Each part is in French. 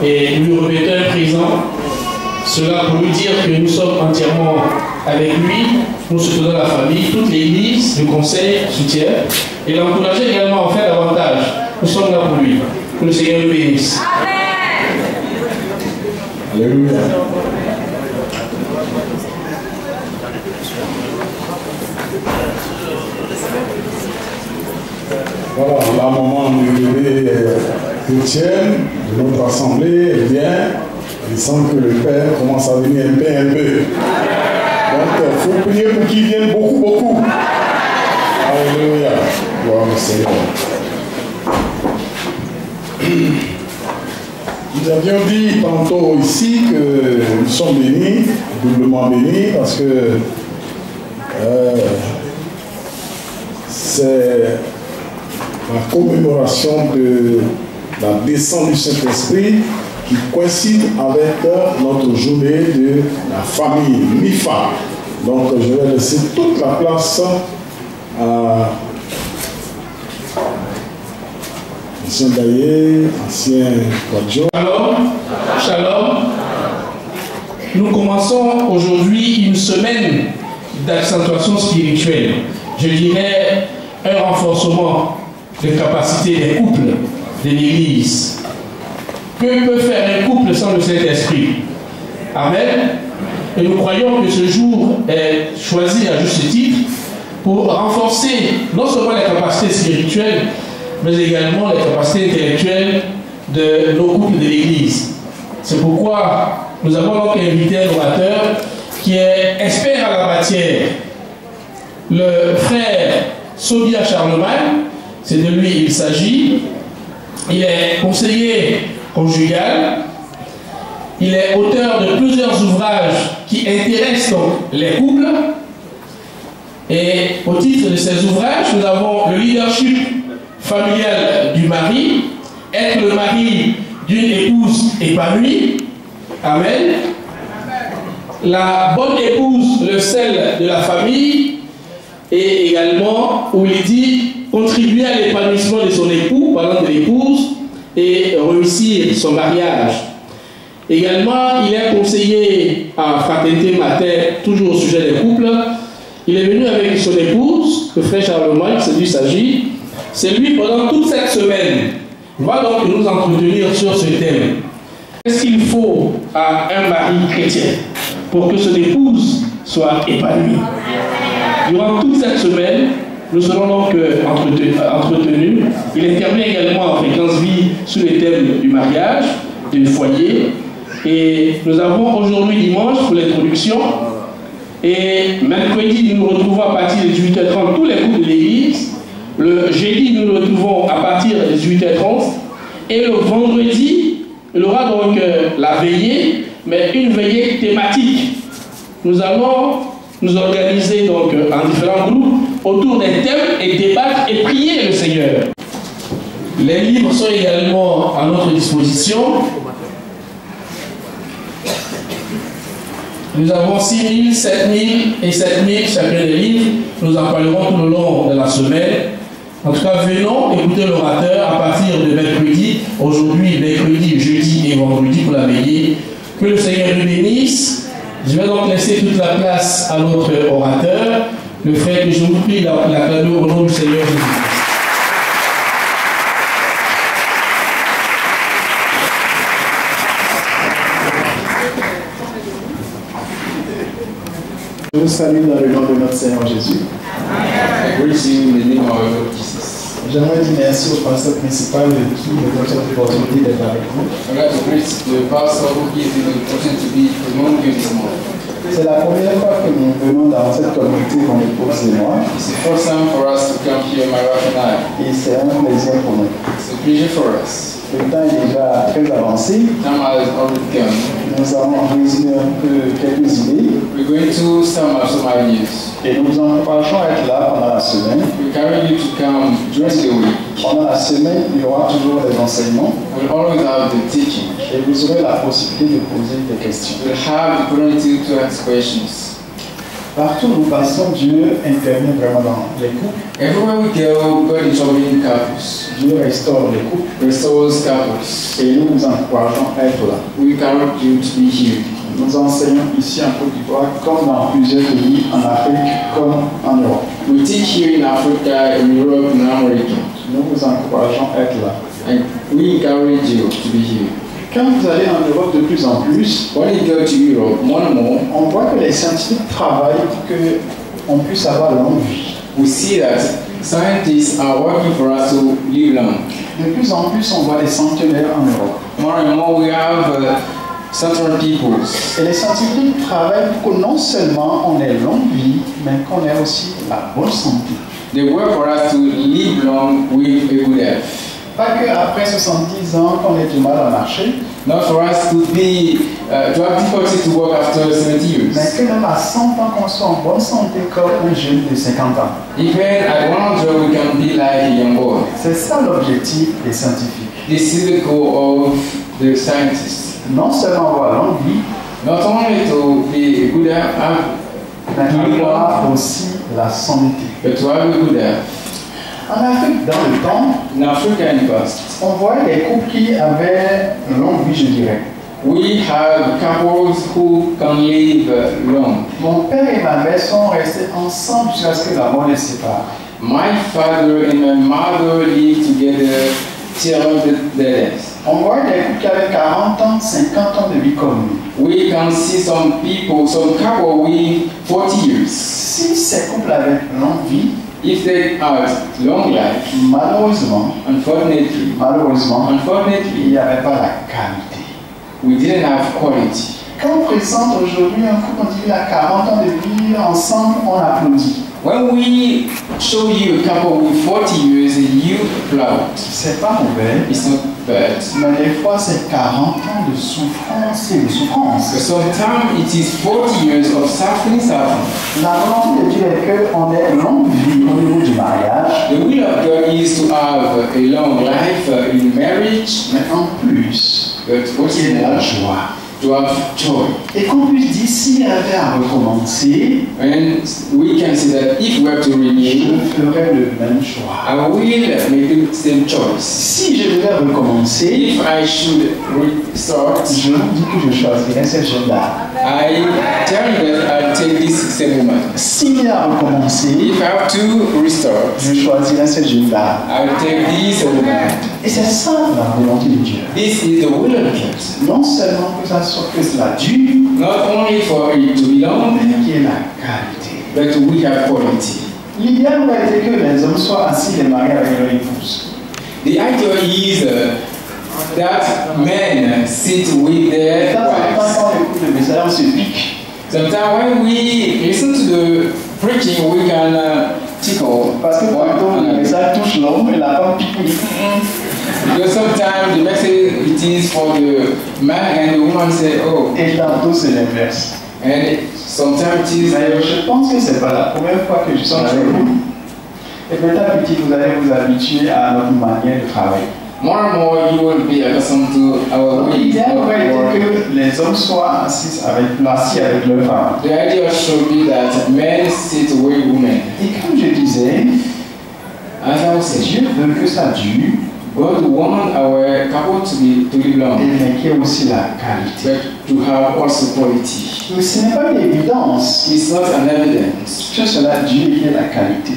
et nous lui remettons un présent. Cela pour lui dire que nous sommes entièrement avec lui, nous soutenons la famille, toute l'église, le conseil soutient et l'encourager également à en faire davantage. Nous sommes là pour lui. Que le Seigneur le bénisse. Alléluia. Voilà, la maman chrétienne de notre assemblée est bien. Il semble que le Père commence à venir un peu. Donc, il faut prier pour qu'il vienne beaucoup. Alléluia. Gloire au Seigneur. Nous avions dit tantôt ici que nous sommes bénis, doublement bénis, parce que c'est la commémoration de la descente du Saint-Esprit qui coïncide avec notre journée de la famille MIFA. Donc je vais laisser toute la place à ancien Daillé, ancien Quadjo. Shalom. Nous commençons aujourd'hui une semaine d'accentuation spirituelle. Je dirais un renforcement des capacités des couples de l'Église. Que peut faire un couple sans le Saint-Esprit? Amen. Et nous croyons que ce jour est choisi à juste titre pour renforcer non seulement les capacités spirituelles, mais également les capacités intellectuelles de nos couples de l'Église. C'est pourquoi nous avons donc invité un orateur qui est expert en la matière. Le frère Sobia Charlemagne, c'est de lui il s'agit. Il est conseiller conjugal. Il est auteur de plusieurs ouvrages qui intéressent donc les couples. Et au titre de ces ouvrages, nous avons le leadership familial du mari, être le mari d'une épouse épanouie. Amen. La bonne épouse, le sel de la famille, et également où il dit contribuer à l'épanouissement de son époux, parlant de l'épouse, et réussir son mariage. Également, il est conseiller à Fraternité Mater, toujours au sujet des couples. Il est venu avec son épouse, le frère Charlemagne, c'est lui s'agit. C'est lui, pendant toute cette semaine, va donc nous entretenir sur ce thème. Qu'est-ce qu'il faut à un mari chrétien pour que son épouse soit épanouie? Durant toute cette semaine, nous serons donc entretenus. Il intervient également en fréquence vie sous les thèmes du mariage, du foyer. Et nous avons aujourd'hui dimanche pour l'introduction. Et mercredi, nous nous retrouvons à partir de 18h30 tous les couples de l'église. Le jeudi, nous nous retrouvons à partir de 18h30. Et le vendredi, il y aura donc la veillée, mais une veillée thématique. Nous allons nous organiser donc en différents groupes autour des thèmes et débattre et prier le Seigneur. Les livres sont également à notre disposition. Nous avons 6 000, 7 000 et 7 000 chacun des livres. Nous en parlerons tout le long de la semaine. En tout cas, venons écouter l'orateur à partir de mercredi. Aujourd'hui, mercredi, jeudi et vendredi pour la veillée. Que le Seigneur nous bénisse. Je vais donc laisser toute la place à notre orateur, le frère que je vous prie l'acclamer au nom du Seigneur Jésus. Je vous salue dans le nom de notre Seigneur Jésus. J'aimerais dire merci au pasteur principal qui nous donne cette opportunité d'être avec vous. C'est la première fois que nous venons dans cette communauté, mon épouse et moi. Et c'est un plaisir pour nous. Le temps est déjà très avancé. Nous allons résumer un peu quelques idées. Et nous vous encourageons à être là pendant la semaine. Pendant la semaine, il y aura toujours des enseignements. Et vous aurez la possibilité de poser des questions. Partout où nous passons, Dieu intervient vraiment dans les couples. Everywhere we go, God is in couples. Dieu restaure les couples. Restores couples. Et nous vous encourageons à être là. We encourage you to be here. Nous enseignons ici en Côte d'Ivoire, comme dans plusieurs pays, en Afrique comme en Europe. We teach here in Africa, in Europe, in America. Nous vous encourageons à être là. And we encourage you to be here. Quand vous allez en Europe de plus en plus, When you go to Europe, more and more, on voit que les scientifiques travaillent pour qu'on puisse avoir longue vie. we see that scientists are working for us to live long. De plus en plus, on voit des centenaires en Europe. More and more, we have central peoples. Et les scientifiques travaillent pour que non seulement on ait longue vie, mais qu'on ait aussi la bonne santé. They work for us to live long with a good health. Pas qu'après 70 ans, qu'on ait du mal à marcher, Not for us to be to have difficulty to work after 70 years. mais que même à 100 ans, qu'on soit en bonne santé comme un jeune de 50 ans. Even at 100, we can be like a young boy. C'est ça l'objectif des scientifiques. This is the goal of the scientists. Non seulement avoir longue vie, Not only to be a good health, mais avoir aussi la santé. but to have a good health. En Afrique, dans le temps, In Africa in the past, on voyait des couples qui avaient une longue vie, je dirais. we have couples who can live long. Mon père et ma mère sont restés ensemble jusqu'à ce que la mort les sépare. My father and my mother lived together till the death. On voit des couples qui avaient 40 ans, 50 ans de vie commune. We can see some people, some couple with 40 years. Si ces couples avaient une longue vie, If they had long life, malheureusement, unfortunately, il n'y avait pas la qualité. we didn't have quality. Quand on présente aujourd'hui un couple, on dit qu'il a 40 ans de vie ensemble, on applaudit. When we show you a couple with 40 years, you applaud. C'est pas mauvais, It's not bad. mais des fois c'est 40 ans de souffrance et de souffrance. But sometimes it is 40 years of suffering. La volonté de Dieu est qu'on ait une longue vie au niveau du mariage, The will of God is to have a long life in marriage, mais en plus, but what's qu'il y ait la more, joie. to have joy. Et qu'on puisse dire, s'il y avait à recommencer, And we can say that if we have to je renew, ferais le même choix. I will make the same choice. Si je devais recommencer, If I should restart, je vous dis que je choisirais cette jeune-là. I tell you that I'll take this same woman. S'il y a à recommencer, If I have to restart, je choisirais cette jeune-là. I'll take this woman. Et c'est ça la volonté de Dieu. This is the will of God. Non seulement que ça soit que cela dure, Not only for it to be long, mais qu'il y ait la qualité. but we have quality. L'idéal aurait été que les hommes soient assis et mariés avec leur épouse. The idea is that men sit with their Quand wives. on écoute le message, on se pique. Sometimes when we listen to the preaching, we can tickle Parce que one quand le another. message touche l'homme, et la femme pique. Because sometimes the message it is for the man and the woman say, oh, Et tantôt c'est l'inverse. and sometimes it is. Mais je pense que c'est pas la première fois que je suis avec vous. Et petit à petit, vous allez vous habituer à notre manière de travailler. More and more you will be accustomed to our way L'idéal of aurait été work. que les hommes soient assis avec leur femme. The idea should be that men sit with women. Et comme je disais, As I was saying, Dieu veut que ça dure, God want our couple to live long, mais qu'il y ait aussi la qualité. but to have also quality. Mais ce n'est pas une évidence It's not an evidence que cela dure et qu'il y ait la qualité.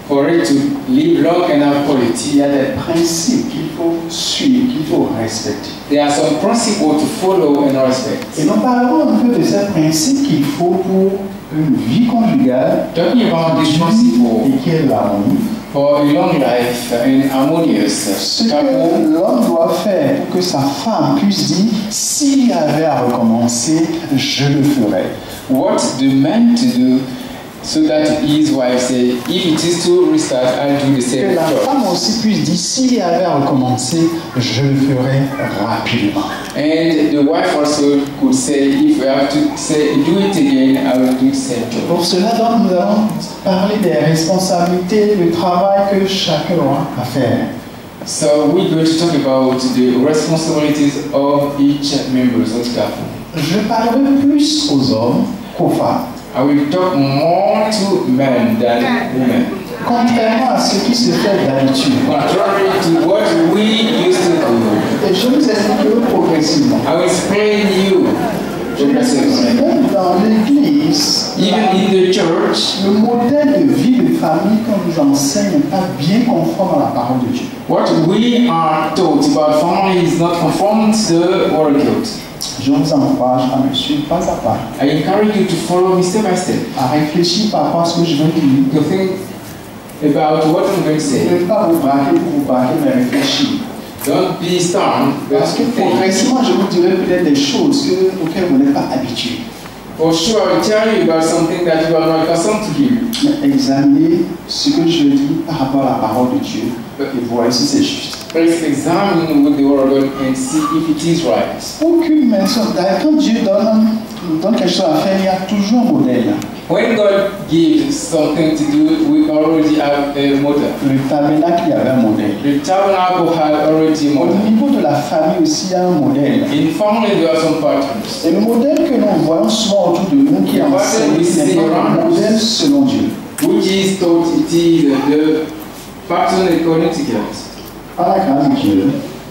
for it to live long and have Il quality. y a des principes qu'il faut suivre, qu'il faut respecter. There are some principles to follow and respect. Et nous parlerons un peu de ces principes qu'il faut pour une vie conjugale Talking about these et principles qu'il y ait l'harmonie. for a long life and harmonious Ce que couple, l'homme doit faire pour que sa femme puisse dire, s'il y avait à recommencer, je le ferai. what the man to do so that his wife say, if it is to restart, I'll do the Que same la job. femme aussi puisse dire, s'il y avait à recommencer, je le ferai rapidement. And the wife also could say, if we have to say, do it again, I will do the same job. Pour cela, donc, nous allons parler des responsabilités, du travail que chacun aura à faire. So we're going to talk about the responsibilities of each member of the couple. Je parlerai plus aux hommes qu'aux femmes. I I will talk more to men than women. Contrairement à ce qui se fait d'habitude. Contrary to what we used to do. Et je vous expliquerai progressivement. I will explain you progressively. Même dans l'église, Even in the church, le modèle de vie de famille qu'on nous enseigne n'est pas bien conforme à la parole de Dieu. what we are taught about family is not conform to the word of God. Je vous encourage à me suivre pas à pas, I encourage you to follow me step by step, à réfléchir par rapport à ce que je vais dire. to think about what I'm going to Je ne say. vais pas vous braquer, mais réfléchir. Don't be stunned, but Parce que think. progressivement, je vous dirai peut-être des choses auxquelles vous n'êtes pas habitué. For sure, I will tell you about something that you are not accustomed to hear. Mais examinez ce que je dis par rapport à la parole de Dieu et voyez si c'est juste. Please examine with the word of God and see if it is right. Aucune maison, d'ailleurs, quand Dieu donne quelque chose à faire, il y a toujours un modèle. When God gives something to do, we already have a model. Le tabernacle, il y avait un modèle. The tabernacle had already a Au model. niveau de la famille aussi, il y a un modèle. In family, there are some patterns. Et le modèle que nous voyons souvent autour de nous, qui enseigne, n'est pas un modèle selon Dieu. Which is taught it is the pattern according to God. Par la grâce de Dieu,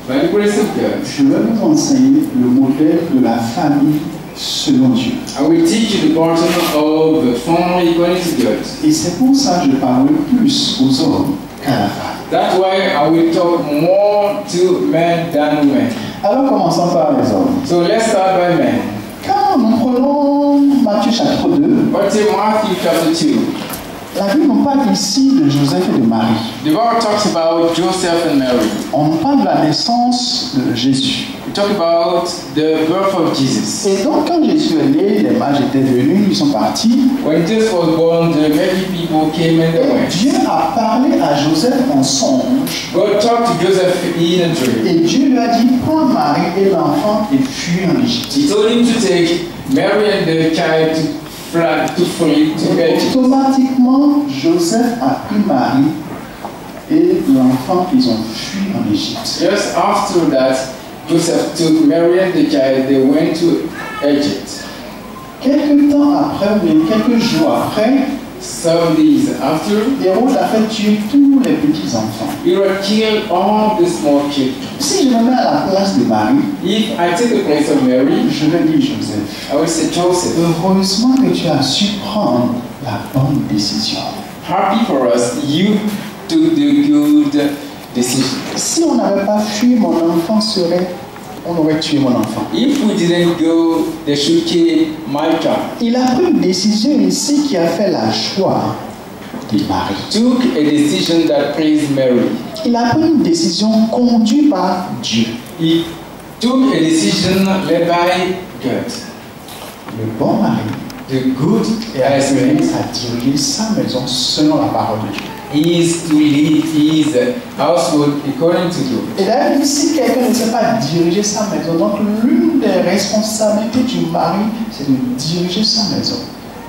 By the grace of God, je vais vous enseigner le modèle de la famille selon Dieu. I will teach you the pattern of the family according to God. Et c'est pour ça que je parle plus aux hommes qu'à la femme. That's why I will talk more to men than women. Alors commençons par les hommes. So let's start by men. Quand nous prenons Matthieu chapitre 2, But in Matthew chapter 2, la Bible nous parle ici de Joseph et de Marie. the Bible talks about Joseph and Mary. On nous parle de la naissance de Jésus. We talk about the birth of Jesus. Et donc quand Jésus est né, les mages étaient venus, ils sont partis. When Jesus was born, the many people came and they Et went. Dieu a parlé à Joseph en songe. God talked to Joseph in a dream. Et Dieu lui a dit, prends Marie et l'enfant et fuis en Égypte. He told him to take Mary and the child to flee to Et Egypt. automatiquement, Joseph a pris Marie et l'enfant, ils ont fui en Égypte. Just after that, Joseph took Mary and the child, they went to Egypt. Quelques temps après, ou bien quelques jours après, Some days after, Hérode a fait tuer tous les petits enfants. he would kill all the small children. Si je me mets à la place de Marie, If I take the place of Mary, je vais dire Joseph, I will say, Joseph, heureusement que tu as su prendre la bonne décision. happy for us, you took the good decision. Si on n'avait pas fui, mon enfant on aurait tué mon enfant. If we didn't go, they should kill my child. Il a pris une décision ici qui a fait la joie de Marie. Took a decision that pleased Mary. Il a pris une décision conduite par Dieu. He took a decision led by God. Le bon mari The good est appelé husband à diriger sa maison selon la parole de Dieu. is to lead his household according to God. Et d'ailleurs, si quelqu'un ne sait pas diriger sa maison, donc l'une des responsabilités du mari, c'est de diriger sa maison.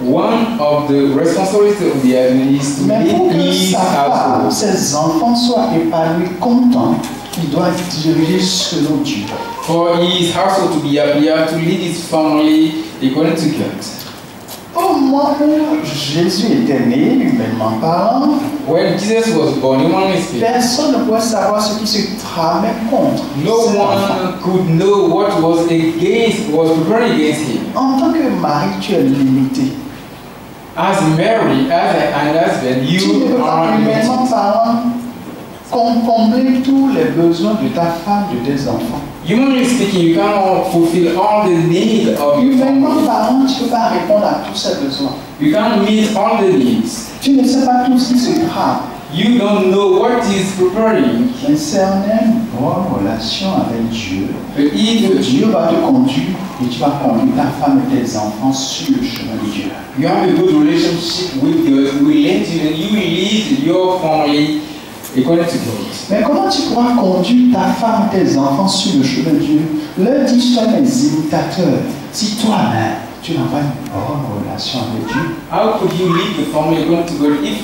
One of the responsibilities of the husband is to Mais pour lead que his sa femme, household. ses enfants soient épanouis, contents, il doit diriger selon Dieu. For his household to be happy, he has to lead his family according to God. Au moment où Jésus était né, humainement parlant, When Jesus was born, humanly speaking, personne ne pouvait savoir ce qui se tramait contre no cet enfant. one could know what was preparing against him. En tant que mari, tu es limité. As Mary, as an husband, Tu ne you peux pas are humainement limited. parlant combler tous les besoins de ta femme, de tes enfants. Humanly speaking, you cannot fulfill all the needs of your Humainement family. parlant, tu ne peux pas répondre à tous ces besoins. You can't meet all the needs. Tu ne sais pas tout ce qui se trame. You don't know what is preparing. Mais c'est en une bonne relation avec Dieu But que if Dieu va te conduire et tu vas conduire ta femme et tes enfants sur le chemin de Dieu. you have a good relationship with God, will lead you and you will lead your family according to God. Mais comment tu pourras conduire ta femme et tes enfants sur le chemin de Dieu? Leur dis, sois mes imitateurs. Si toi-même, tu n'as pas une bonne relation avec Dieu, How could you lead the family according to God if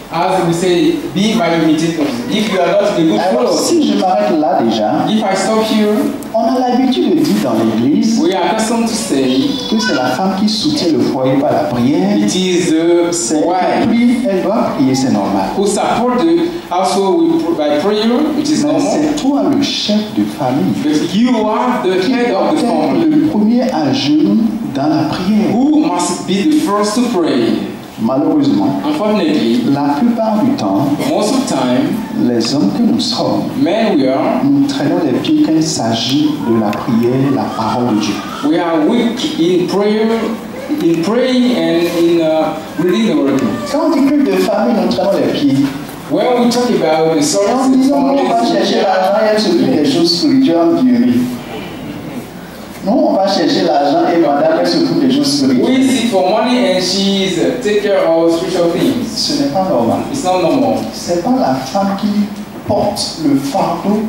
as we say, be my imitators. If you are not a good Alors, follower, si je m'arrête là déjà, if I stop here, on a l'habitude de dire dans l'église we are accustomed to say que c'est la femme qui soutient le foyer par la prière. it is the C'est wife elle prie, elle doit prier, c'est normal. who support the household by prayer, which is Mais normal. c'est toi le chef de famille But you are the qui head of the doit être family, le premier à genoux dans la prière. who must be the first to pray. Malheureusement, Unfortunately, la plupart du temps, most of the time, les hommes que nous sommes, men we are, nous traînons des pieds quand il s'agit de la prière, la parole de Dieu. we are weak in prayer, in praying and in reading the word. Quand on dit culte de famille, nous traînons les pieds. When we talk about the Et sources en of disant qu'on va chercher l'argent et elle s'occupe des choses spirituelles, Dieu. Nous, on va chercher l'argent et madame, elle s'occupe des choses we spirituelles. seek for money and she's take care of spiritual things. Ce n'est pas normal. It's not normal. Ce n'est pas la femme qui porte le fardeau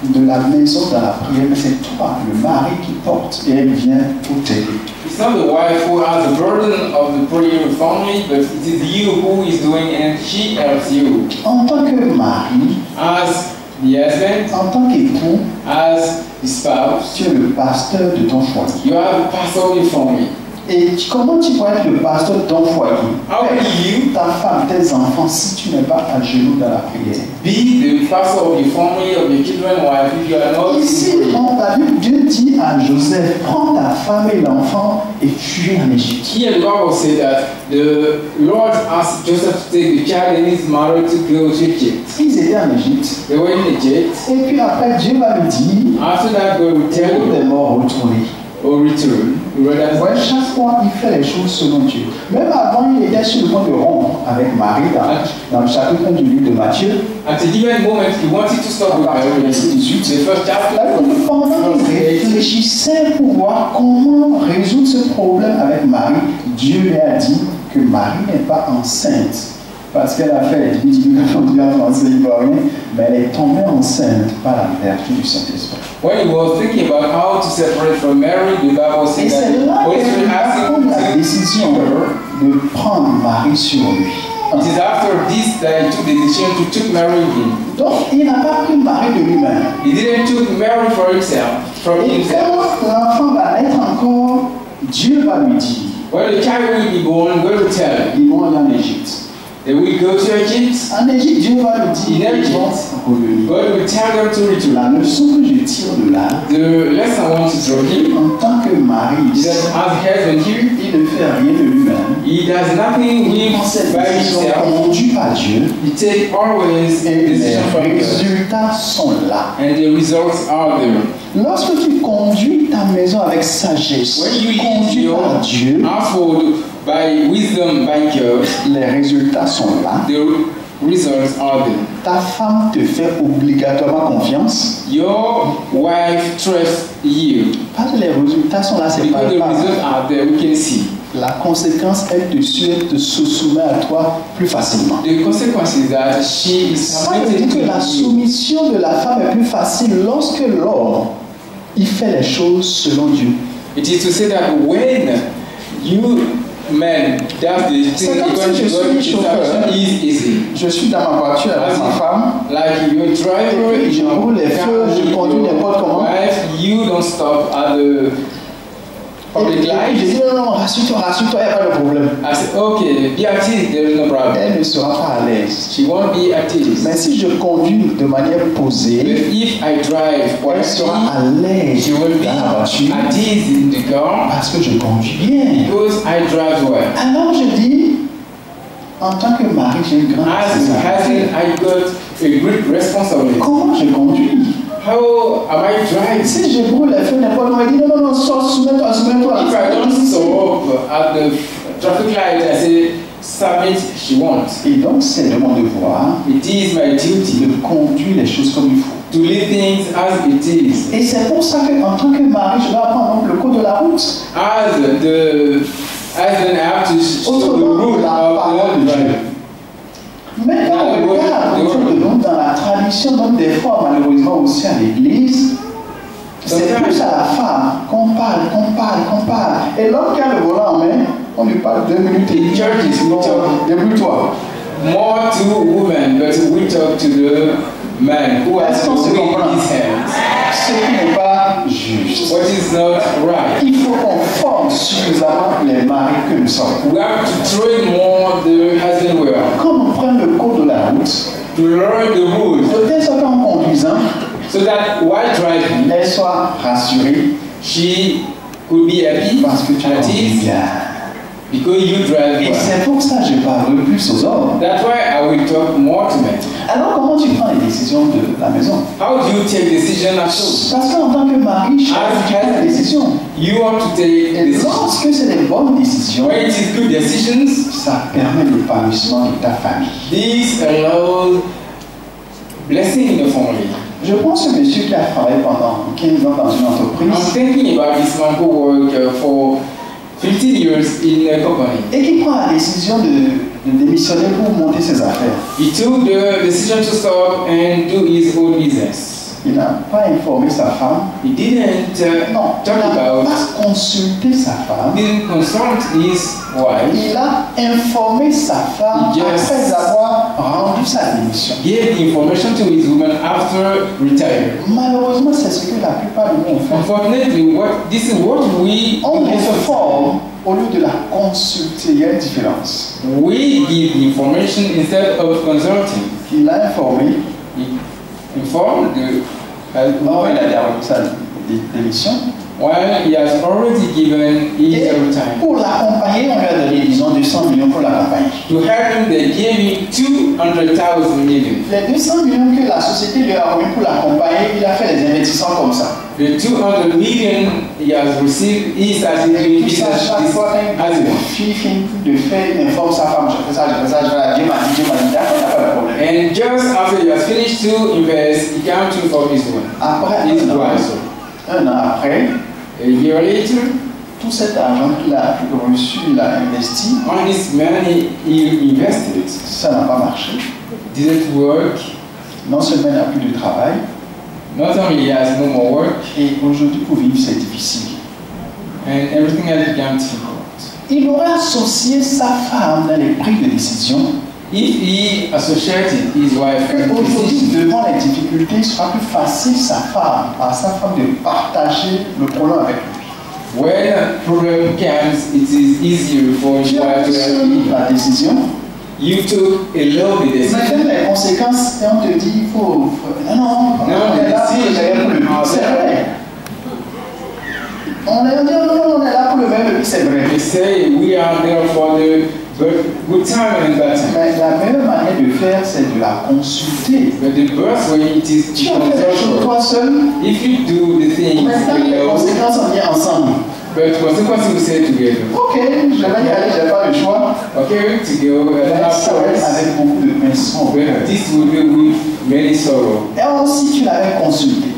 de la maison dans la prière, mais c'est toi, le mari, qui porte et elle vient pour t'aider. It's not the wife who has the burden of the prayer family, but it is you who is doing and she helps you. En tant que mari, As the husband, en tant qu'époux, as the spouse, tu es le pasteur de ton foyer. you are the pastor of your family. Et comment tu peux être le pasteur de ton foyer? How will you Ta femme, tes enfants, si tu n'es pas à genoux dans la prière. be the pastor of your family, of your children, wife, if you are not Ici, in prayer? la Bible, Dieu dit à Joseph, prends ta femme et l'enfant et fuis en Égypte. Here the Bible says that the Lord asked Joseph to take the child and his mother to go to Egypt. Ils étaient en Égypte. They were in Egypt. Et puis après, Dieu va lui dire, After that, God will tell Théo you est mort retourné. or return. You read that? Ouais, chaque fois, il fait les choses selon Dieu. Même avant, il était sur le point de rompre avec Marie dans le chapitre 1 du livre de Matthieu. At a given moment, he wanted to stop with Mary. Verset 18. The first chapter. Là, pendant qu'il réfléchissait pour voir comment résoudre ce problème avec Marie, Dieu lui a dit que Marie n'est pas enceinte. Parce qu'elle a fait les difficultés en français ivoirien, mais elle est tombée enceinte par la vertu du Saint-Esprit. When he was thinking about how to separate from Mary, the Bible Et says that c'est the là Holy qu'elle Spirit va asked prendre la him to décision de prendre Marie sur lui. It is after this that he took the decision to take Mary in. Donc, il n'a pas pris Marie de lui-même. He didn't take Mary for himself, from Et himself. quand l'enfant va naître encore, Dieu va lui dire, When the child will be born, God will tell him. ils vont aller en Égypte. They will go to Egypt. En Égypte, Dieu va lui dire, ils vont revenir. God will tell them to return. La leçon que je tire de là, The lesson I want to draw here en tant que mari, is that as husband here, il ne fait rien de lui-même. he does nothing Il prend with cette by décision himself. conduite par Dieu. He takes always Et les decision from God. résultats sont là. And the results are there. Lorsque tu conduis ta maison avec sagesse, When you lead conduit your par Dieu, household by wisdom, by God, les résultats sont là. the results are there. Ta femme te fait obligatoirement confiance. Your wife trusts you. Parce que les résultats sont là, c'est pas Because the grave. results are there, we can see. La conséquence, elle te suit, elle te se soumet à toi plus facilement. The consequence is that she is Ça veut submitted dire que la to you. soumission de la femme est plus facile lorsque l'homme, il fait les choses selon Dieu. It is to say that when you men does the C'est thing comme according si je to God, suis chauffeur. salvation is easy. Je suis dans ma voiture avec ma femme, Like you're a driver, Et puis, je roule les feux, je conduis n'importe comment. wife, you don't stop at the public et puis je light. dis non, rassure-toi, il n'y a pas de problème. I said, okay, be at ease, there is no problem. Elle ne sera pas à l'aise. She won't be at ease. Mais si je conduis de manière But posée, if I drive elle sera quietly, à l'aise she will be dans la voiture at ease in the car parce que je conduis bien. because I drive well. Alors je dis, en tant que mari, j'ai une grande As a responsabilité. husband, I got a great responsibility. Comment je conduis? How am I driving? Si je brûle les feux n'importe comment, il dit non, sors, soumets-toi. If I don't stop at the traffic light, I say, submit, she wants. Et donc c'est de mon devoir It is my duty de conduire les choses comme il faut. to leave things as it is. Et c'est pour ça qu'en tant que mari, je dois apprendre donc le code de la route. As the husband, I have to show the Autrement, rule la parole of de the Dieu. drive. Mais quand on regarde autour de nous, dans la tradition, donc des fois malheureusement aussi à l'église, c'est plus à la femme qu'on parle. Et l'homme qui a le volant en main, on lui parle 2 minutes et In churches, we talk. débrouille-toi. more to women, but we talk to the man who has to wave his hands. Ce qui n'est pas juste. What is not right? Il faut qu'on forme suffisamment les maris que nous sommes. We have to train more the husband we are. Quand on prend le code de la route, To learn the rules, de telle sorte qu'en conduisant, so that while driving, elle soit rassurée she could be happy parce que tu at conduis ease bien. because you drive Et well. c'est pour ça que je parle plus aux hommes. That's why I will talk more to men. Alors comment tu prends les décisions de la maison? How do you take decision at home? Parce qu'en tant que mari, tu prends les décisions. You want to take Et decisions. lorsque c'est des bonnes décisions, When it is good decisions, ça permet l'épanouissement de ta famille. this allows blessing in the family. Je pense que monsieur qui a travaillé pendant 15 ans dans une I'm entreprise thinking about this man who worked for 15 years in a company. et qui prend la décision de démissionner pour monter ses affaires. He took the decision to stop and do his own business. Il n'a pas informé sa femme. He didn't Non, il talk n'a about, pas consulté sa femme. didn't consult his wife. Il a informé sa femme Yes. après avoir rendu sa démission. Gave information to his woman after retiring. Malheureusement, c'est ce que la plupart de nous ont fait. Unfortunately, this is what we On most of the informe au lieu de la consulter. Il y a une différence. we give the information instead of consulting. Il a informé. He informed the Non, il woman a rendu sa démission. while he has already given his Et time. pour l'accompagner, on lui a donné, disons, 200 millions pour l'accompagner. To help him, they gave him 200,000 million. Les 200 millions que la société lui a remis pour l'accompagner, il a fait les investissements comme ça. The 200 million he has received, he started doing Tout ça, business chaque fois as qu'un well. fille finit de faire, il informe sa femme, je fais ça, je fais ça, je fais ça, Dieu m'a dit, d'accord, il n'y a pas de problème. And just after he has finished to invest, he came to inform his wife. Après, His un an, wife. un an après, A year later, tout cet argent qu'il a reçu, il a investi, on his money he invested it. ça n'a pas marché. Didn't work. Non seulement il n'a plus de travail, Not only he has no more work, et aujourd'hui pour vivre c'est difficile. and everything has become difficult. Il aurait associé sa femme dans les prises de décision, If he associated his wife with qu'aujourd'hui, decision, devant les difficultés, il sera plus facile à sa femme de partager le problème avec lui. when a problem comes, it is easier for his Tu as wife to help pris him. la décision, You took a lovely decision. maintenant les conséquences, et on te dit, il faut. Non, on est là pour le meilleur pour le pire, c'est vrai. On est dit, non, on est là pour le meilleur, le pire, c'est vrai. They say we are there for the good time and bad time. Mais la meilleure manière de faire, c'est de la consulter. But the best way it is Tu to as fait les choses consult her. toi seul, If you do the things maintenant les alone, conséquences, on vient ensemble. but consequences we say together. Ok, je vais y aller, j'ai pas le choix. Okay, to go Mais and ça va être afterwards. avec beaucoup de pincement. But this will be with many sorrow. Et aussi, tu l'avais consulté.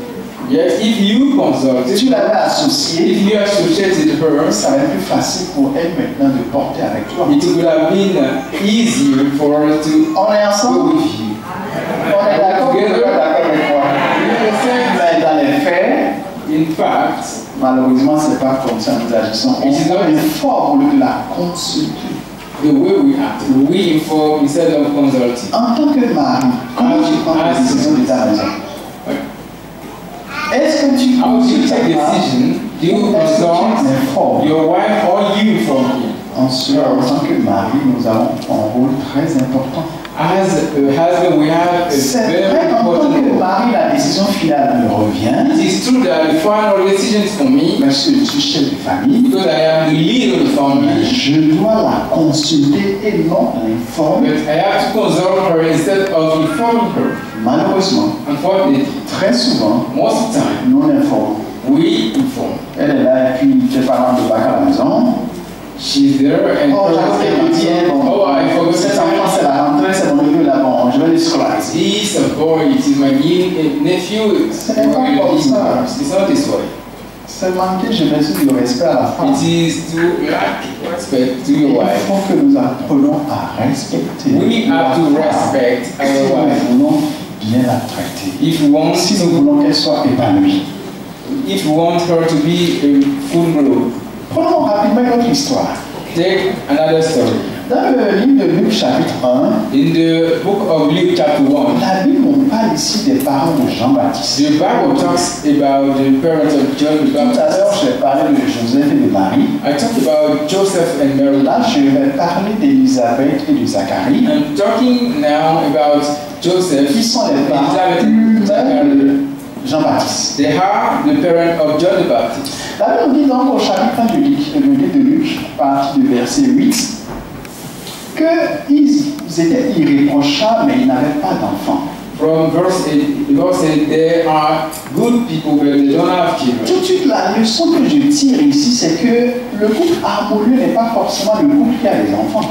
Yet if you consult, Tu l'avais associé. if you associated her, Ça va être plus facile pour elle maintenant de porter avec toi. it would have been easier for her to On est go ensemble. with you. On est d'accord. On est d'accord avec moi. Mais dans les faits, In fact, malheureusement, c'est pas comme ça nous agissons. On informe au lieu de la consulter. the way we act, we inform instead of consulting. En tant que mari, comment tu prends la décision de ta maison? Est-ce que tu How do you consultes ta take femme? decision? Do you Ou est-ce que tu consult l'informes? your wife or you inform him? Ensuite, en tant que mari, nous avons un rôle très important. As a husband, we have a C'est very vrai qu'en tant important que role. mari, la décision finale me revient. It is true that the final decision is for me Parce que je suis chef de famille. because I am the leader of the Mais family. je dois la consulter et non l'informer. But I have to consult her instead of informing her. Malheureusement, Unfortunately, très souvent, most of the time, nous l'informons. we inform. Elle est là et puis j'ai pas mal de bac à la maison. She's there and Oh, j'avais oublié de dire, bon, oh, I forgot cet to enfant c'est la rentrée, c'est mon neveu là, bon, je vais le scolariser. He's a boy, it is my nephew. It's C'est pas comme ça. It's not this way. C'est manquer, je mesure le respect à la femme. It is to lack respect to Il your wife. faut que nous apprenons à respecter. We have to respect Si our wife. nous voulons bien la traiter. If you want Si nous to, voulons qu'elle soit épanouie. if you want her to be a full grown, Prenons rapidement une autre histoire. take another story. Dans le livre de Luc chapitre 1, In the book of Luke chapter 1, la Bible nous parle ici des parents de Jean-Baptiste. the Bible talks about the parents of John the Tout à Baptist. l'heure, j'ai parlé de Joseph et de Marie. I talked about Joseph and Mary. Là, je vais parler d'Élisabeth et de Zacharie, I'm talking now about Joseph, qui sont les parents Elizabeth, humains Zachary. de Jean-Baptiste. They are the parents of John the Baptist. La Bible nous dit donc au chapitre 1 du livre de Luc, à partir du verset 8, qu'ils étaient irréprochables, mais ils n'avaient pas d'enfants. From verse 8, God said they are good people, but they don't have children. Tout de suite, la leçon que je tire ici, c'est que le couple harmonieux n'est pas forcément le couple qui a des enfants.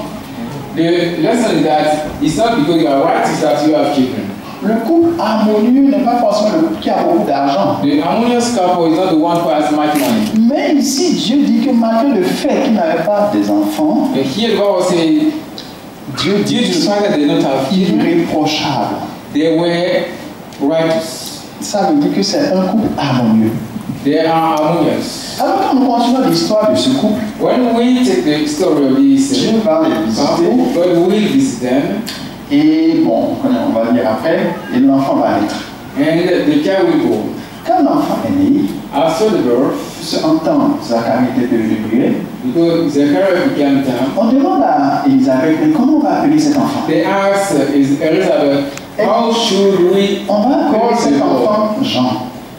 The lesson is that it's not because you are righteous that you have children. Le couple harmonieux n'est pas forcément le couple qui a beaucoup d'argent. The harmonious couple is not the one who has much money. Mais ici, Dieu dit que malgré le fait qu'ils n'avaient pas des enfants, And here God was saying, due to the fact that they don't have children, irréprochables. they were righteous. Ça veut dire que c'est un couple harmonieux. They are harmonious. Alors quand nous continuons l'histoire de ce couple, When we take the story of this Dieu va les visiter. couple, God will visit them, Et bon, on va dire après, et l'enfant va naître. and the child will go. Quand l'enfant est né, After the birth, en temps Zacharie était devenu, because Zechariah began down, on demande à Élisabeth, mais comment on va appeler cet enfant? they asked Elizabeth, how should we On va call appeler cet the boy? enfant Jean.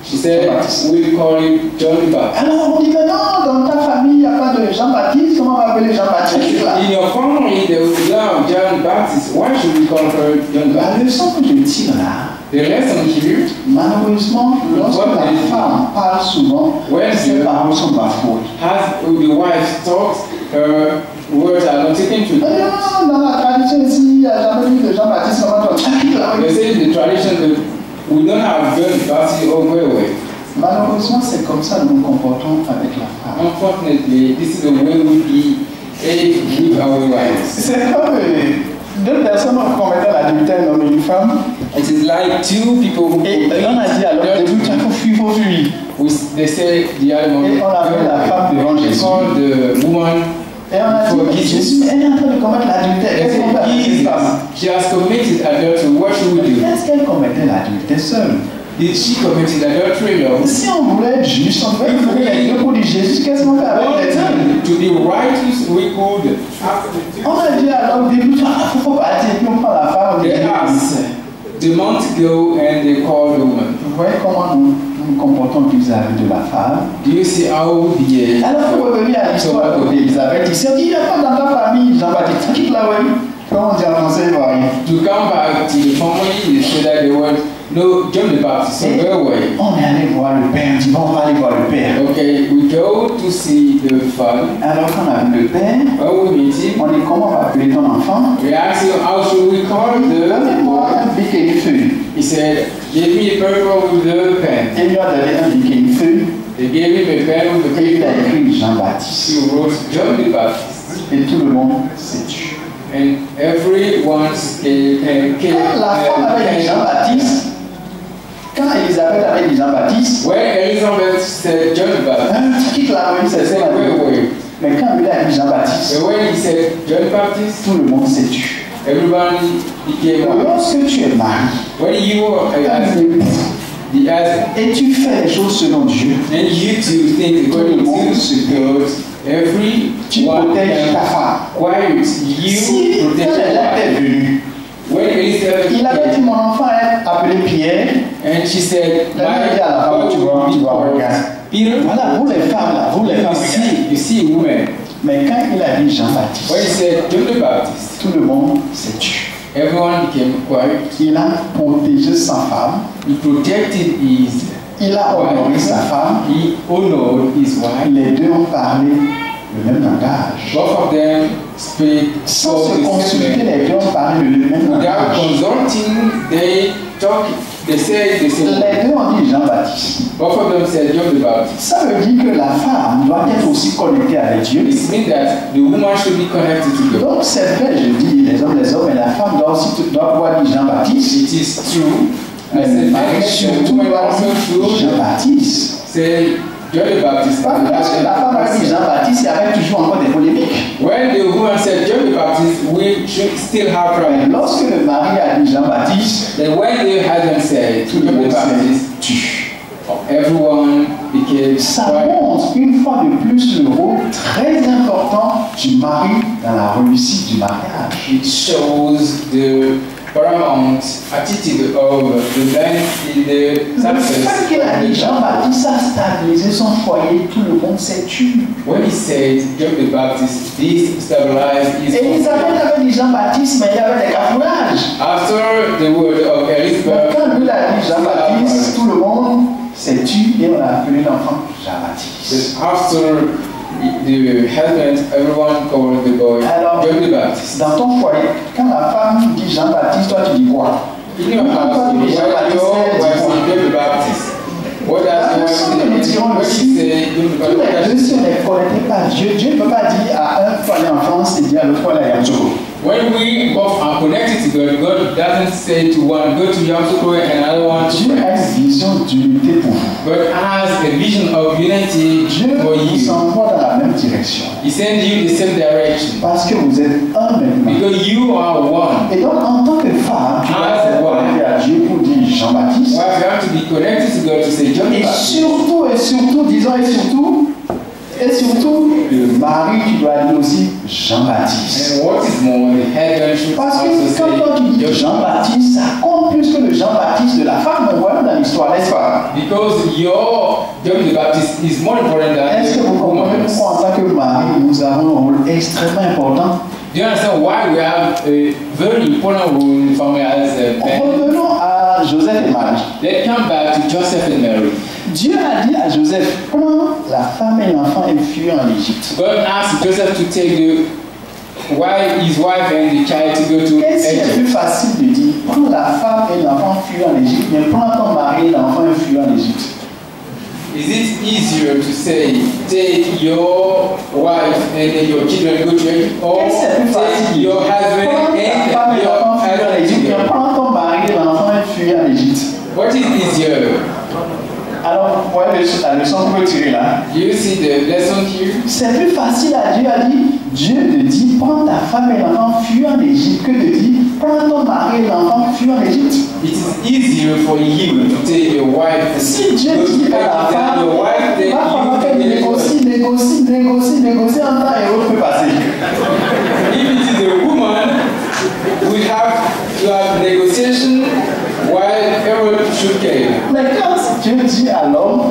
She said, we call him John the Baptist. Alors on dit, mais non, dans ta famille, il n'y a pas de Jean-Baptiste, comment on va appeler Jean-Baptiste là? In your family, there was no John the Baptist. Why should we call her John the La Baptist? leçon que je tire là, The lesson here, malheureusement, lorsque la femme parle souvent, Ouais, ses c'est- paroles sont bafouées. has the wife talks, her words are not taken to. Mais non, dans la tradition ici, il n'y a jamais eu de Jean-Baptiste, comment on va They say in the tradition that we don't have John the Baptist over way. Malheureusement, c'est comme ça que nous nous comportons avec la femme. Unfortunately, this is the way we behave with our wives. C'est comme deux personnes qui commettaient l'adultère nommé une femme. It is like two people who Et on a dit alors, commit il faut fuir, il faut fuir. They say the other one. Et on a vu la femme devant They Jésus. call the woman. Et on a dit, For mais Jesus. Jésus, elle est en train de commettre l'adultère. They Qu'est-ce qu'on fait say, avec cette femme? Jesus, she has committed adultery. What should we do? Est-ce qu'elle commettait l'adultère seule? Did she commit adultery alone? Si on voulait être juste, on devait trouver les deux coups de Jésus. Qu'est-ce qu'on fait avec One les deux? time, to be righteous, we could. On a dit alors au début, il faut partir, puis on prend la femme. They asked the man to go and they called the woman. Vous voyez comment nous nous comportons vis-à-vis de la femme. Do you see how we behave? Alors, pour revenir à l'histoire d'Élisabeth, il s'est dit, il n'y a pas dans ta famille Jean-Baptiste. Quitte la oui. Comment on dit en français, il va rien. To come back to the family, they said that they were no John the Baptist. So go away. On est allé voir le père. On dit, bon, on va aller voir le père. Okay, we go to see the father. Alors, quand on a vu le père, When we meet him, on dit, comment on va appeler ton enfant? we asked him how should we call the Donnez-moi boy. un bic et une feuille. He said, give me a paper with the pen. Et il lui a donné un bic et une feuille. They gave him a pen with the Et il a paper. écrit Jean-Baptiste. He wrote John the Baptist. Et tout le monde s'est tué. And everyone came. Quand la femme avait dit Jean-Baptiste, quand Élisabeth avait dit Jean-Baptiste, When Elizabeth said John the Baptist, quitte la oui, they c'est said, ça. wait. Mais quand il a dit Jean-Baptiste, So when he said John the Baptist, tout le monde s'est tué. everybody became one. Lorsque tu es marié, When you are the husband, et tu fais les choses selon Dieu, and you two think according to God, tu everyone protèges ta can femme. quiet. Si You quand protect elle your était venue, When Elizabeth il avait dit came, mon enfant est appelé Pierre. and she said, Let me get a boy tu will vois, be tu vois, called regarde. Peter. Voilà, vous les femmes là, vous les femmes. You see a woman. Mais quand il a dit When he Jean-Baptiste, said John the Baptist, tout le monde s'est tué. everyone became quiet. Il a protégé sa femme, He protected his il a honoré sa femme, He honored his wife. les deux ont parlé le même langage. Both of them speak Sans for se the consulter, same. les deux ont parlé le même Without langage. consulting, they talk. They say the same. Les deux ont dit Jean-Baptiste. Both of them said John the Baptist. Ça veut dire que la femme doit être aussi connectée avec Dieu. This means that the woman should be connected to God. Donc c'est vrai, je dis les hommes, mais la femme doit pouvoir dire Jean-Baptiste. It is true. I Mais said, Marie the surtout woman doit also dire should Jean-Baptiste. say John the Baptist. Lorsque la femme a dit Jean-Baptiste, il y avait toujours encore des polémiques. When the woman said John the Baptist, we should still have problems. Lorsque le mari a dit Jean-Baptiste, Then when the husband said tout le John the monde Baptist, s'est tu. everyone became Ça quiet. montre une fois de plus le rôle très important du mari dans la réussite du mariage. It shows the paramount attitude of the man in the Le fait success. qu'il a dit Jean-Baptiste a stabilisé son foyer, tout le monde s'est tué. When he said John the Baptist, this stabilized his Elisabeth avait dit Jean-Baptiste, mais il y avait des cafouillages. After the word of Donc Elizabeth, quand lui a dit Jean-Baptiste, tout le monde s'est tué et on a appelé l'enfant Jean-Baptiste. after the husband, everyone called the boy Alors, John the Baptist. dans ton foyer, quand la femme dit Jean-Baptiste, toi tu dis quoi? In your house, Quand when tu dis your Jean-Baptiste, wife elle dit says quoi? John the Baptist, what does your wife say? Nous dirons When aussi, she say John the tous les Baptist, deux, si on ne connaît pas Dieu, Dieu ne peut pas dire à un faut aller en France et dire à l'autre faut aller à Yamoussoukro. when we both are connected to God, God doesn't say to one, go to Yamoussoukro and another one to Dieu a France. une vision d'unité pour vous. God has a vision of unity Dieu for vous you. envoie dans la même direction. He sends you the same direction Parce que vous êtes un maintenant. because you are one. Et donc, en tant que femme, tu dois Ah, être connectée à Dieu pour dire Jean-Baptiste. Wife, you have to be connected to God to say John the Et Baptist. surtout, disons, et surtout, le mari, tu dois dire aussi Jean-Baptiste. And what is more, the husband should Parce also que quand toi tu dis say Jean-Baptiste, ça compte plus que le Jean-Baptiste de la femme, on voit dans l'histoire, n'est-ce pas? because your John the Baptist is more important than Est-ce que vous the comprenez woman's. pourquoi en tant que mari, nous avons un rôle extrêmement important? Do you understand why we have a very important role in the family as a man? Revenons à Joseph et Marie. Let's come back to Joseph and Mary. Dieu a dit à Joseph, prends la femme et l'enfant et fuis en Égypte. God asked Joseph to take his wife and the child to go to Qu'est-ce qui est Egypt. plus facile de dire, prends la femme et l'enfant, fuis en Égypte, mais prends ton mari et l'enfant et fuis en Égypte? Is it easier to say, take your wife and your children go to Egypt, or Qu'est-ce qui est plus facile take de your dire, husband prends ta femme and et your l'enfant, fuis en Égypte, mais husband? prends ton mari et l'enfant et fuis en Égypte? What is easier? Alors, vous voyez la leçon que vous tirez là. Do you see the lesson here? C'est plus facile à Dieu, a dit, Dieu te dit, prends ta femme et l'enfant, fuis en Égypte, que de dire, prends ton mari et l'enfant, fuis en Égypte. It is easier for you to take your wife and Si Dieu go to dit Egypt à la than femme, your wife take va falloir qu'elle you to Egypt. négocie, un temps et l'autre peut passer. If it is a woman, we have to have negotiation while everyone should care. Mais quand Dieu dit à l'homme,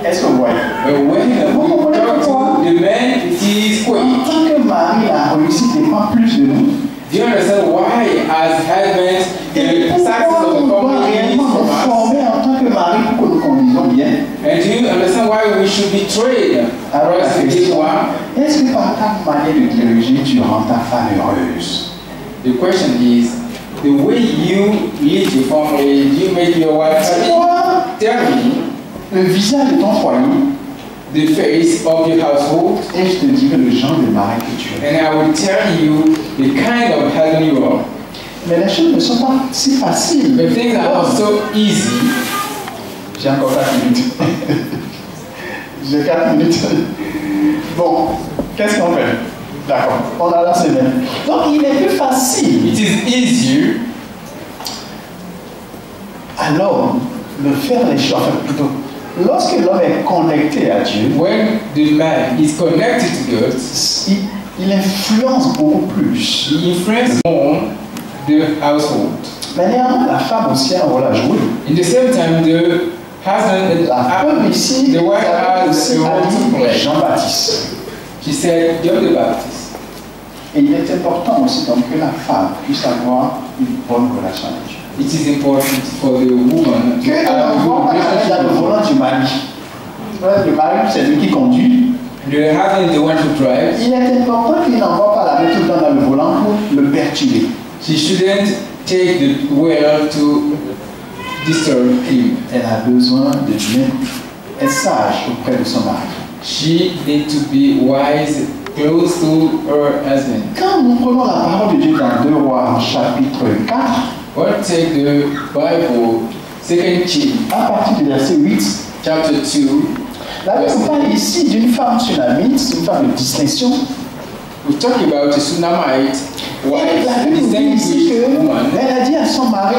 est-ce que vous voyez? But when we talk to the man, it is En quick. tant que mari, la réussite dépend plus de nous. Do you understand why, as husbands, Et the success pourquoi of on the doit family is réellement from nous us? former en tant que mari pour que nous conduisons bien? And do you understand why we should be trained? Alors la For us to be question, one? est-ce que par ta manière de diriger, tu rends ta femme heureuse? The question is, the way you lead your family, do you make your wife C'est happy? quoi Tell me le visage de ton foyer the face of your household, et je te dirai le genre de mari que tu es. and I will tell you the kind of husband you are. Mais les choses ne sont pas si faciles. But things are not so easy. J'ai encore 4 minutes. J'ai 4 minutes. Bon, qu'est-ce qu'on fait? D'accord, on a la semaine. Donc il est plus facile It is easier à l'homme de faire les choses, enfin, plutôt, lorsque l'homme est connecté à Dieu, when the man is connected to God. il influence beaucoup plus. He influences more the household. Mais néanmoins, la femme aussi a un rôle à jouer. In the same time, the husband, La femme ici, the wife has aussi a a role to dit play. Jean-Baptiste. She said, John the Baptist. Et il est important aussi donc que la femme puisse avoir une bonne relation avec Dieu. It is important for the woman to Que have a on good va aller dans le relationship. volant du mari. Le mari, c'est lui qui conduit. The husband is the one who drives. Il est important qu'il n'envoie pas la main tout le temps dans le volant pour le perturber. She shouldn't take the wheel to disturb him. Elle a besoin de bien être sage auprès de son mari. She needs to be wise, close to her husband. Quand nous prenons la parole de Dieu dans 2 Rois chapitre 4, Or take the Bible, 2 Kings, à partir du verset 8, chapter 2. La Bible parle ici d'une femme tsunamite, une femme de distinction. We talk about a Sunamite Et wife, la a Bible dit ici distinguished woman. qu'elle a dit à son mari,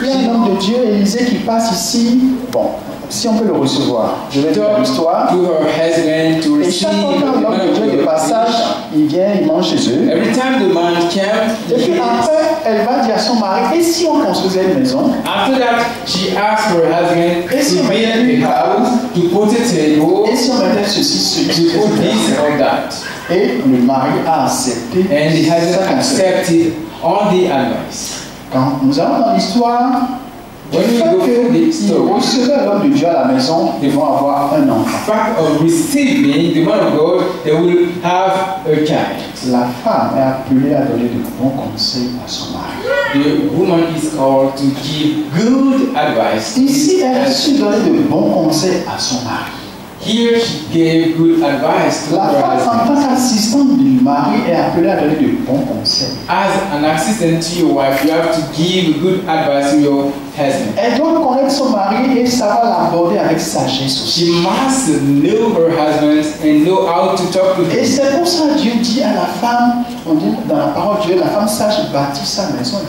il y a un homme de Dieu, Élisée, qui passe ici. Bon, si on peut le recevoir, je vais dire l'histoire. To her husband to Et receive chaque fois qu'un the homme man de of Dieu de God. passage, il vient, il mange chez eux. Every time the man came, Et puis après, elle va dire à son mari, et si on construisait une maison? after that, she asked her husband Et si to on build a house, to put a table, Et si on mettait ceci, ceci, to put this or that. Et le mari a accepté. And the husband sa conseil. accepted all the advice. Quand nous allons dans l'histoire, du When we fait go through the qu'il story, recevait l'homme de Dieu à la maison, ils vont avoir un enfant. fact of receiving the man of God, they will have a child. La femme est appelée à donner de bons conseils à son mari. The woman is called to give good advice. Ici, elle a su donner de bons conseils à son mari. Here she gave good advice to La her femme, husband. en tant qu'assistante du mari, est appelée à donner de bons conseils. As an assistant to your wife, you have to give good advice to your husband. Elle doit connaître son mari et savoir l'aborder avec sagesse aussi. She must know her husband and know how to talk to Et him. c'est pour ça que Dieu dit à la femme, on dit dans la parole de Dieu, la femme sage bâtit sa maison.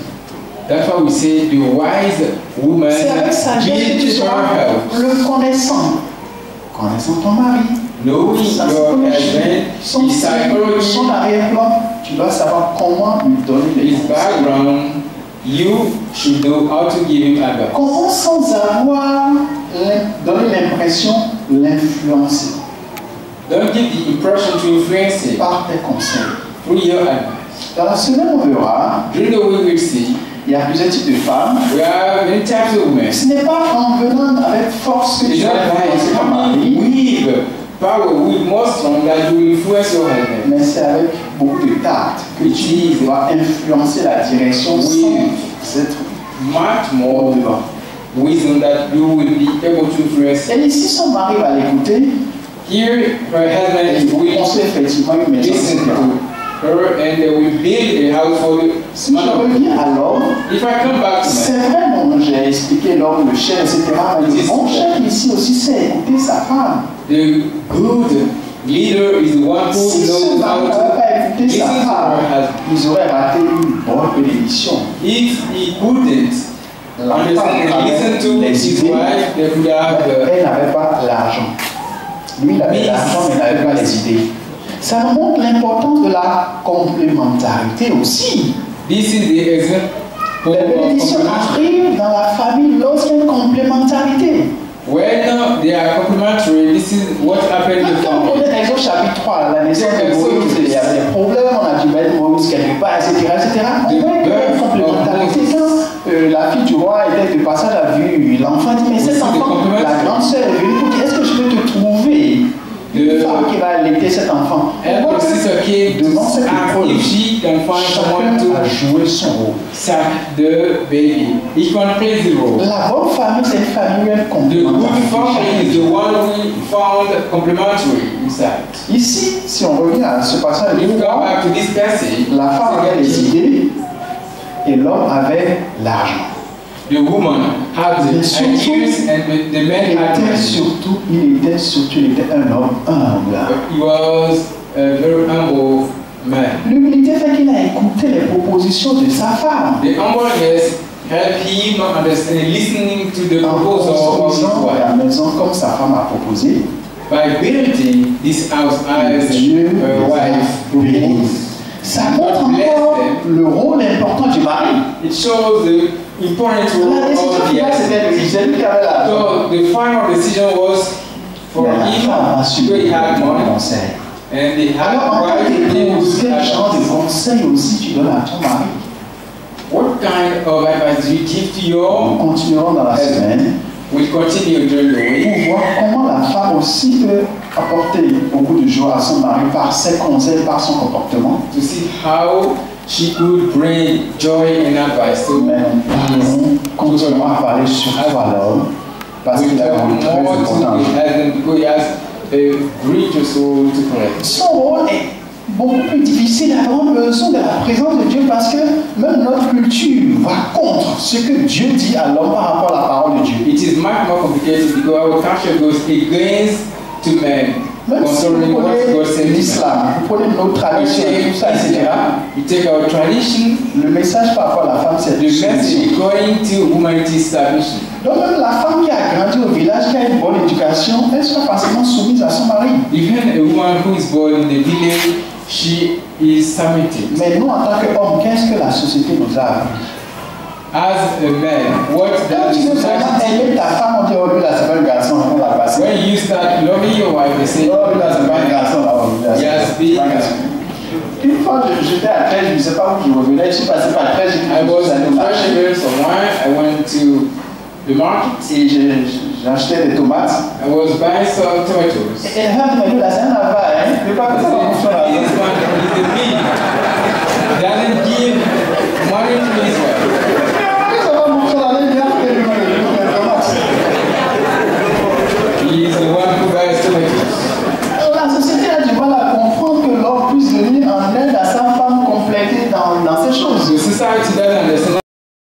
That's why we say the wise woman C'est avec sagesse que tu builds her seras house. le connaissant. Connaissant ton mari. Knowing Sa your psychologie, husband, son his psychology, son arrière-plan, tu dois savoir comment lui donner des his conseils. background, you should know how to give him advice. Comment sans avoir donné l'impression l'influencer Don't give the impression to influence him par tes conseils. through your advice. Dans la semaine, on verra, During the week we see, il y a plusieurs types de femmes. we have many types of women. Ce n'est pas en venant avec force que tu It's vas not by influencer ton coming mari, with power, with more strong that you will influence your husband. mais c'est avec beaucoup de tact que tu vas influencer la direction sans être Much more devant. wisdom that you will be able to influence. Et ici, son mari va l'écouter Here, her et husband ils vont will construire effectivement une maison. listen etc. to her and they will build a house for the Si man je of God. reviens à l'homme, If I come back to c'est man, vrai, bon, j'ai expliqué l'homme, le chef, etc. Mais le bon chef ici aussi sait écouter sa femme. the good leader is the one who Si ce knows mari how n'avait to pas écouté listen sa to femme, her husband. ils auraient raté une bonne bénédiction. If he couldn't La femme understand and listen avait to les his idées, wife, they could have elle n'avait pas l'argent. Lui, il avait l'argent, mais il n'avait pas les idées. Ça montre l'importance de la complémentarité aussi. this is the example Les bénédictions of arrivent dans la famille lorsqu'il y a une complémentarité. when they are complementary. This is what happened in the Quand on family. est Exode chapitre 3, la naissance de Moïse, il y avait des problèmes, on a dû mettre Moïse quelque part, etc. On voit qu'il y a une complémentarité. Quand la fille du roi était de passage, a vu l'enfant, dit, mais cet enfant, la grande sœur est venue pour dire, est-ce que je peux te trouver une femme qui va allaiter cet enfant? On And voit the que sister came to devant cette ask épreuve, if she can find someone chacun a to joué son rôle. sack the baby. Each one plays the role. La bonne famille, c'est une famille où elle The good complémentarité. family is the one we found complementary inside. Ici, si on revient à ce passage, If we go back to this passage, la femme avait les idées et l'homme avait l'argent. the woman had the Mais surtout, ideas and the man had il était un homme humble. He was a very humble man. L'humilité fait qu'il a écouté les propositions de sa femme. The humbleness helped him understand, listening to the En proposal of his construisant wife. la maison comme sa femme a proposé, By building this house as Dieu a wife bénit. Ça montre encore le rôle important du mari. it shows the important role La décision of the finale, c'était lui. husband. C'est lui qui avait l'argent. So the final decision was for Mais la him femme a su to have donner money, des conseils. and the Alors, en tant qu'épouse, quel wife genre de conseils aussi tu donnes à ton mari? What kind of advice do you give to Nous your continuerons dans la semaine We'll continue during the week pour voir comment la femme aussi peut apporter beaucoup de joie à son mari par ses conseils, par son comportement. to see how she could bring joy and advice to Mais nous continuerons à parler surtout à l'homme parce we qu'il a un talk rôle très more to important. the husband because he has a greater soul to play. Son rôle est beaucoup plus difficile d'avoir besoin de la présence de Dieu parce que même notre culture va contre ce que Dieu dit à l'homme par rapport à la parole de Dieu. It is much more complicated because our culture goes against to men. Même si vous prenez l'islam, vous prenez nos traditions, tout ça, etc. You take our tradition. Le message par rapport à la femme, c'est the message going to humanity's salvation. Donc même la femme qui a grandi au village, qui a une bonne éducation, elle sera facilement soumise à son mari. Even a woman who is born in the village, she is submitted. Mais nous, en tant qu'hommes, qu'est-ce que la société nous a appris? As a man, what does the society aimer ta femme, on dit oh lui là c'est pas un garçon, on l'a passé. When you start loving your wife, they say oh lui là c'est pas un garçon, là yes, be une fois j'étais à Trèche, je ne sais pas où je revenais, je suis passé par Trèche, I was in Trèche somewhere, I went to the market. Et j'achetais des tomates. I was buying some tomatoes. Et elle m'a dit là c'est un avare, hein. Je ne vais pas que ça va fonctionner là. This one is the meat. Doesn't give money to his wife. He is the one who buys tomatoes.